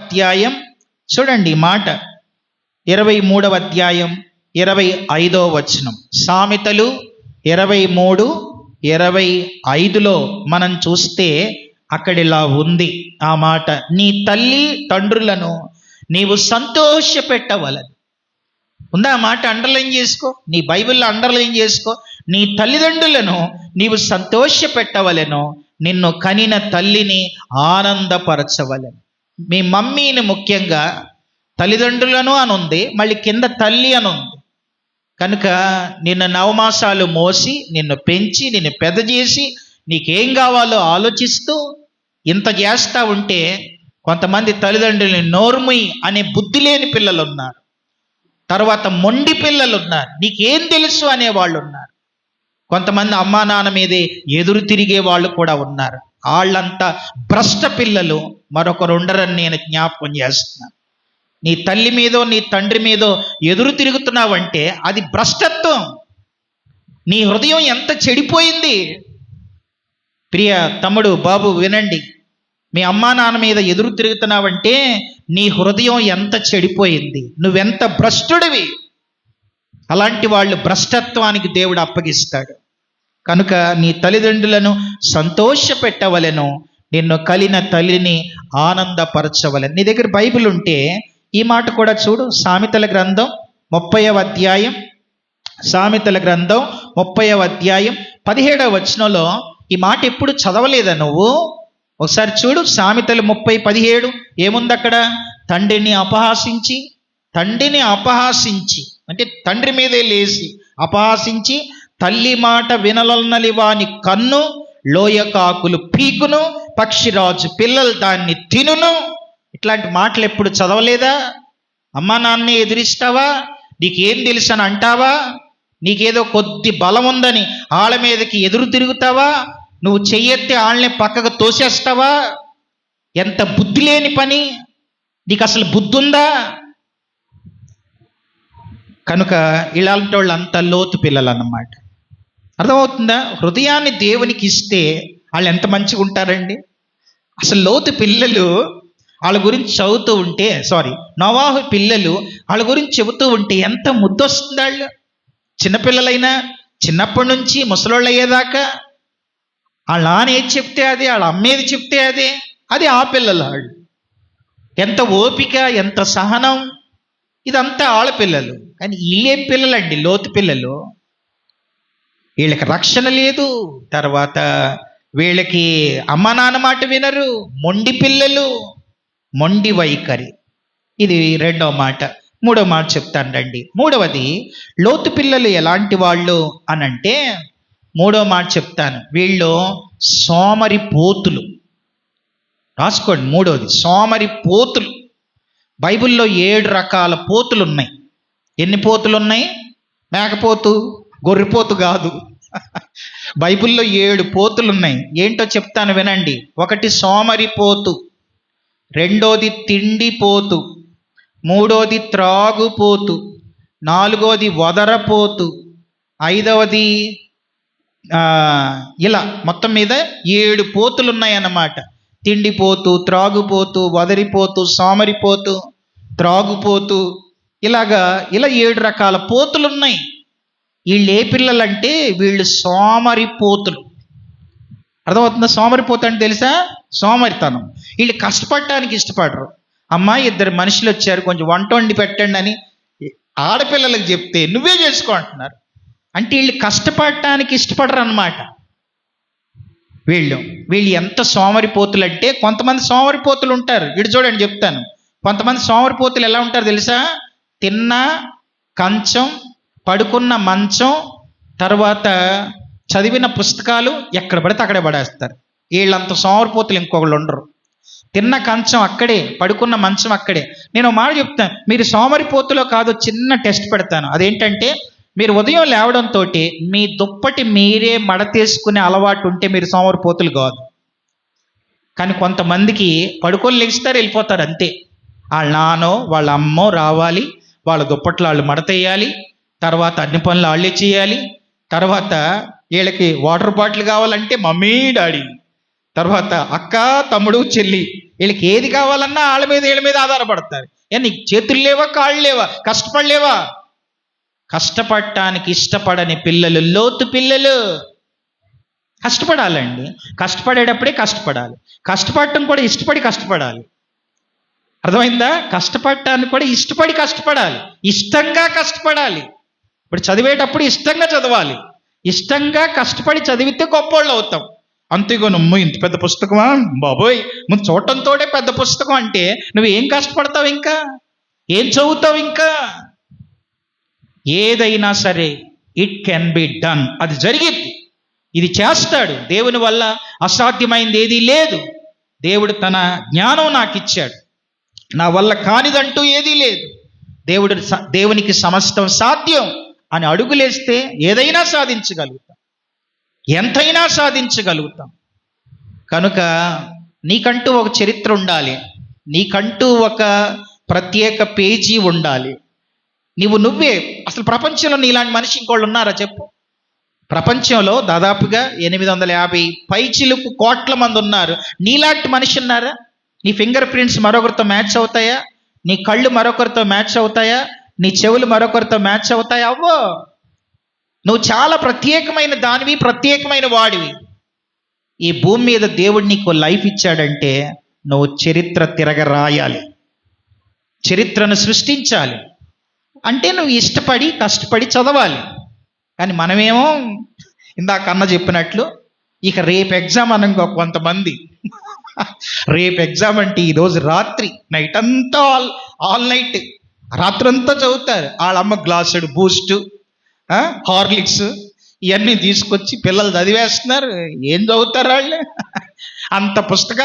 అధ్యాయం చూడండి ఈ మాట 23వ అధ్యాయం 25వ వచనం. సామెతలు 23:25లో మనం చూస్తే అక్కడిలా ఉంది ఆ మాట, నీ తల్లి తండ్రులను నీవు సంతోష పెట్టవలెను. ఉందా ఆ మాట? అండర్లైన్ చేసుకో, నీ బైబిల్లో అండర్లైన్ చేసుకో. నీ తల్లిదండ్రులను నీవు సంతోష పెట్టవలెను, నిన్ను కనిన తల్లిని ఆనందపరచవలెను. మీ మమ్మీని ముఖ్యంగా తల్లిదండ్రులను అని ఉంది, మళ్ళీ కింద తల్లి అని ఉంది. కనుక నిన్ను నవమాసాలు మోసి నిన్ను పెంచి నిన్ను పెద్ద చేసి నీకేం కావాలో ఆలోచిస్తూ ఇంత చేస్తూ ఉంటే కొంతమంది తల్లిదండ్రులని నోర్ముయి అనే బుద్ధి లేని పిల్లలు ఉన్నారు. తర్వాత మొండి పిల్లలు ఉన్నారు, నీకేం తెలుసు అనేవాళ్ళు ఉన్నారు. కొంతమంది అమ్మా నాన్న మీదే ఎదురు తిరిగే వాళ్ళు కూడా ఉన్నారు. వాళ్ళంతా భ్రష్ట పిల్లలు మరొకరు ఉండరని నేను జ్ఞాపకం చేస్తున్నాను. నీ తల్లి మీదో నీ తండ్రి మీదో ఎదురు తిరుగుతున్నావంటే అది భ్రష్టత్వం. నీ హృదయం ఎంత చెడిపోయింది. ప్రియ తమ్ముడు బాబు వినండి, మీ అమ్మా నాన్న మీద ఎదురు తిరుగుతున్నావంటే నీ హృదయం ఎంత చెడిపోయింది, నువ్వెంత భ్రష్టుడివి. అలాంటి వాళ్ళు భ్రష్టత్వానికి దేవుడు అప్పగిస్తాడు. కనుక నీ తల్లిదండ్రులను సంతోష పెట్టవలెను, నిన్ను కలిన తల్లిని ఆనందపరచవలెను. నీ దగ్గర బైబిల్ ఉంటే ఈ మాట కూడా చూడు. సామెతల గ్రంథం 30వ అధ్యాయం, సామెతల గ్రంథం 30వ అధ్యాయం 17వ వచనంలో ఈ మాట ఎప్పుడు చదవలేదా నువ్వు? ఒకసారి చూడు. సామెతలు 30:17 ఏముంది అక్కడ? తండ్రిని అపహాసించి అంటే తండ్రి మీదే లేచి అపహాసించి తల్లి మాట వినలన్నలి వాని కన్ను లోయ కాకులు పీకును, పక్షిరాజు పిల్లలు దాన్ని తినును. ఇట్లాంటి మాటలు ఎప్పుడు చదవలేదా? అమ్మా నాన్నే ఎదిరిస్తావా? నీకేం తెలుసు అని అంటావా? నీకేదో కొద్ది బలం ఉందని ఆళ్ళ మీదకి ఎదురు తిరుగుతావా? నువ్వు చెయ్యెత్తి వాళ్ళని పక్కకు తోసేస్తావా? ఎంత బుద్ధి లేని పని. నీకు అసలు బుద్ధి ఉందా? కనుక ఇలాంటి వాళ్ళు అంత లోతు పిల్లలు అన్నమాట. అర్థమవుతుందా? హృదయాన్ని దేవునికి ఇస్తే వాళ్ళు ఎంత మంచిగా ఉంటారండి. అసలు లోతు పిల్లలు వాళ్ళ గురించి చదువుతూ ఉంటే, నోవాహు పిల్లలు వాళ్ళ గురించి చెబుతూ ఉంటే ఎంత ముద్దొస్తుంది. వాళ్ళు చిన్నపిల్లలైనా చిన్నప్పటి నుంచి ముసలోళ్ళు అయ్యేదాకా వాళ్ళ నాన్న ఏది చెప్తే అది, వాళ్ళ అమ్మేది చెప్తే అది ఆ పిల్లలు. వాళ్ళు ఎంత ఓపిక, ఎంత సహనం, ఇదంతా ఆడపిల్లలు. కానీ వీళ్ళేం పిల్లలండి? లోతు పిల్లలు. వీళ్ళకి రక్షణ లేదు, తర్వాత వీళ్ళకి అమ్మ నాన్న మాట వినరు, మొండి పిల్లలు, మొండి వైఖరి. ఇది రెండవ మాట. మూడవ మాట చెప్తాను రండి. మూడవది, లోతు పిల్లలు ఎలాంటి వాళ్ళు అనంటే మూడవ మాట చెప్తాను. వీళ్ళు సోమరి పోతులు. రాసుకోండి. మూడవది సోమరి పోతులు. బైబిల్లో 7 రకాల పోతులు ఉన్నాయి. ఎన్ని పోతులు ఉన్నాయి? మేకపోతు, గొర్రెపోతు కాదు. బైబిల్లో 7 పోతులు ఉన్నాయి. ఏంటో చెప్తాను వినండి. ఒకటి సోమరి పోతు, రెండోది తిండిపోతు, మూడోది త్రాగుపోతు, నాలుగోది వదరపోతు, ఐదవది ఇలా మొత్తం మీద 7 పోతులు ఉన్నాయన్నమాట. తిండిపోతు, త్రాగుపోతు, వదరిపోతు, సోమరిపోతు, త్రాగుపోతు, ఇలా 7 రకాల పోతులు ఉన్నాయి. వీళ్ళు ఏ పిల్లలంటే వీళ్ళు సోమరిపోతులు. అర్థమవుతుందా? సోమరిపోతు అంటే తెలుసా? సోమరితనం. వీళ్ళు కష్టపడటానికి ఇష్టపడరు. అమ్మాయి 2 మనుషులు వచ్చారు, కొంచెం వంట వండి పెట్టండి అని ఆడపిల్లలకు చెప్తే నువ్వే చేసుకో అంటున్నారు. అంటే వీళ్ళు కష్టపడటానికి ఇష్టపడరు అన్నమాట. వీళ్ళు ఎంత సోమరిపోతులు అంటే, కొంతమంది సోమరిపోతులు ఉంటారు. ఇటు చూడండి చెప్తాను. కొంతమంది సోమరిపోతులు ఎలా ఉంటారు తెలుసా? తిన్న కంచం, పడుకున్న మంచం, తర్వాత చదివిన పుస్తకాలు ఎక్కడ పడితే అక్కడే పడేస్తారు. వీళ్ళంత సోమరిపోతులు ఇంకొకళ్ళు ఉండరు. తిన్న కంచం అక్కడే, పడుకున్న మంచం అక్కడే. నేను మాట చెప్తాను, మీరు సోమరిపోతులో కాదు, చిన్న టెస్ట్ పెడతాను. అదేంటంటే, మీరు ఉదయం లేవడంతో మీ దుప్పటి మీరే మడతేసుకునే అలవాటు ఉంటే మీరు సోమరిపోతులు కాదు. కానీ కొంతమందికి పడుకొని లెగిస్తారు, వెళ్ళిపోతారు అంతే. వాళ్ళ నాన్నో వాళ్ళ అమ్మో రావాలి, వాళ్ళ దుప్పట్లు వాళ్ళు మడతేయాలి, తర్వాత అన్ని పనులు వాళ్ళే చేయాలి, తర్వాత వీళ్ళకి వాటర్ బాటిల్ కావాలంటే మమ్మీ డాడీ, తర్వాత అక్క, తమ్ముడు, చెల్లి, వీళ్ళకి ఏది కావాలన్నా వీళ్ళ మీద ఆధారపడతారు. నీకు చేతులు లేవా, కాళ్ళు లేవా, కష్టపడలేవా? కష్టపడటానికి ఇష్టపడని పిల్లలు లోతు పిల్లలు. కష్టపడాలండి, కష్టపడేటప్పుడే కష్టపడాలి. కష్టపడటం కూడా ఇష్టపడి కష్టపడాలి. అర్థమైందా? కష్టపడటానికి కూడా ఇష్టపడి కష్టపడాలి, ఇష్టంగా కష్టపడాలి. ఇప్పుడు చదివేటప్పుడు ఇష్టంగా చదవాలి. ఇష్టంగా కష్టపడి చదివితే గొప్పోళ్ళు అవుతాం. అంతేగానమ్మ ఇంత పెద్ద పుస్తకమా బాబోయ్, ముందు చూడటంతోటే పెద్ద పుస్తకం అంటే నువ్వు ఏం కష్టపడతావు, ఇంకా ఏం చదువుతావు? ఇంకా ఏదైనా సరే ఇట్ కెన్ బి డన్, అది జరిగింది. ఇది చేస్తాడు. దేవుని వల్ల అసాధ్యమైంది ఏదీ లేదు. దేవుడు తన జ్ఞానం నాకు ఇచ్చాడు. నా వల్ల కానిదంటూ ఏదీ లేదు. దేవునికి సమస్తం సాధ్యం అని అడుగులేస్తే ఏదైనా సాధించగలుగుతాం, ఎంతైనా సాధించగలుగుతాం. కనుక నీకంటూ ఒక చరిత్ర ఉండాలి, నీకంటూ ఒక ప్రత్యేక పేజీ ఉండాలి. నువ్వే అసలు ప్రపంచంలో నీలాంటి మనిషి ఇంకోళ్ళు ఉన్నారా చెప్పు? ప్రపంచంలో దాదాపుగా 850 పైచిలుకు కోట్ల మంది ఉన్నారు. నీలాంటి మనిషి ఉన్నారా? నీ ఫింగర్ ప్రింట్స్ మరొకరితో మ్యాచ్ అవుతాయా? నీ కళ్ళు మరొకరితో మ్యాచ్ అవుతాయా? నీ చెవులు మరొకరితో మ్యాచ్ అవుతాయా? అవ్వో. నువ్వు చాలా ప్రత్యేకమైన దానివి, ప్రత్యేకమైన వాడివి. ఈ భూమి మీద దేవుడు నీకు లైఫ్ ఇచ్చాడంటే నువ్వు చరిత్ర తిరగరాయాలి, చరిత్రను సృష్టించాలి. అంటే నువ్వు ఇష్టపడి కష్టపడి చదవాలి. కానీ మనమేమో ఇందాక అన్న చెప్పినట్లు ఇక రేపు ఎగ్జామ్ అనగా కొంతమంది రేపు ఎగ్జామ్ అంటే ఈరోజు రాత్రి నైట్ అంతా ఆల్ నైట్ రాత్రంతా చదువుతారు. వాళ్ళమ్మ గ్లాసుడు బూస్ట్, హార్లిక్స్ ఇవన్నీ తీసుకొచ్చి పిల్లలు చదివేస్తున్నారు. ఏం చదువుతారు వాళ్ళు? అంత పుస్తకాన్ని